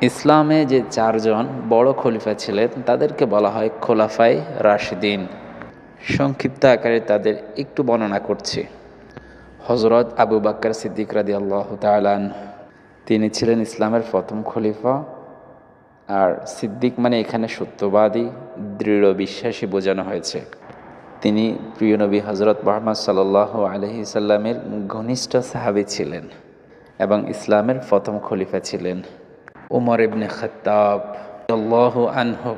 ইসলামে যে চারজন বড় খলিফা ছিলেন তাদেরকে বলা হয় খোলাফায়ে রাশিদিন। সংক্ষিপ্ত আকারে তাদের একটু বর্ণনা করছি। হযরত আবু বকর সিদ্দিক রাদিয়াল্লাহু তাআলা আনহু, তিনি ছিলেন ইসলামের প্রথম খলিফা। আর সিদ্দিক মানে এখানে সত্যবাদী, দৃঢ় বিশ্বাসী বোঝানো হয়েছে। তিনি প্রিয় নবী হযরত মুহাম্মদ সাল্লাল্লাহু আলাইহি সাল্লামের ঘনিষ্ঠ সাহাবী ছিলেন এবং ইসলামের প্রথম খলিফা ছিলেন। উমর ইবনে খাত্তাব রাদিয়াল্লাহু আনহু,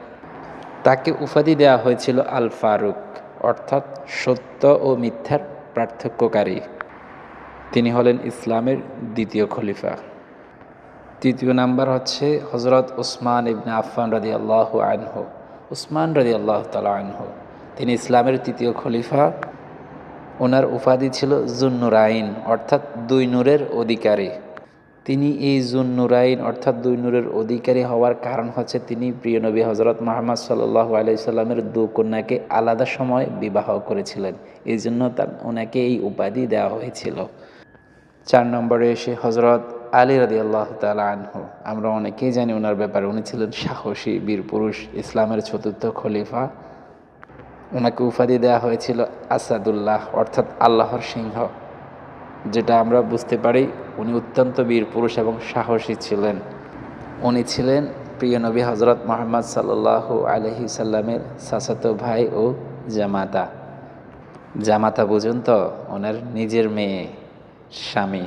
তাকে উপাধি দেওয়া হয়েছিল আল ফারুক, অর্থাৎ সত্য ও মিথ্যার পার্থক্যকারী। তিনি হলেন ইসলামের দ্বিতীয় খলিফা। তৃতীয় নাম্বার হচ্ছে হযরত উসমান ইবনে আফফান রাদিয়াল্লাহু আনহু। উসমান রাদিয়াল্লাহু তাআলা আনহু, তিনি ইসলামের তৃতীয় খলিফা। ওনার উপাধি ছিল যুন্নুরাইন, অর্থাৎ দুই নূরের অধিকারী। তিনি এই যুন্নুরাইন অর্থাৎ দুই নূরের অধিকারী হওয়ার কারণ হচ্ছে তিনি প্রিয় নবী হযরত মুহাম্মদ সাল্লাল্লাহু আলাইহি সাল্লামের দু কন্যাকে আলাদা সময় বিবাহ করেছিলেন। এই জন্য ওনাকে এই উপাধি দেওয়া হয়েছিল। 4 নম্বরে এসে হযরত আলী রাদিয়াল্লাহু তাআলা আনহু, আমরা অনেকেই জানি ওনার ব্যাপারে। উনি ছিলেন সাহসী বীর পুরুষ, ইসলামের চতুর্থ খলিফা। ওনাকে উপাধি দেওয়া হয়েছিল আসাদুল্লাহ, অর্থাৎ আল্লাহর সিংহ, যেটা আমরা বুঝতে পারি উনি অত্যন্ত বীর পুরুষ এবং সাহসী ছিলেন। উনি ছিলেন প্রিয় নবী হযরত মুহাম্মদ সাল্লাল্লাহু আলাইহি সাল্লামের চাচাতো ভাই ও জামাতা। জামাতা বুঝুন তো, ওনার নিজের মেয়ে, স্বামী।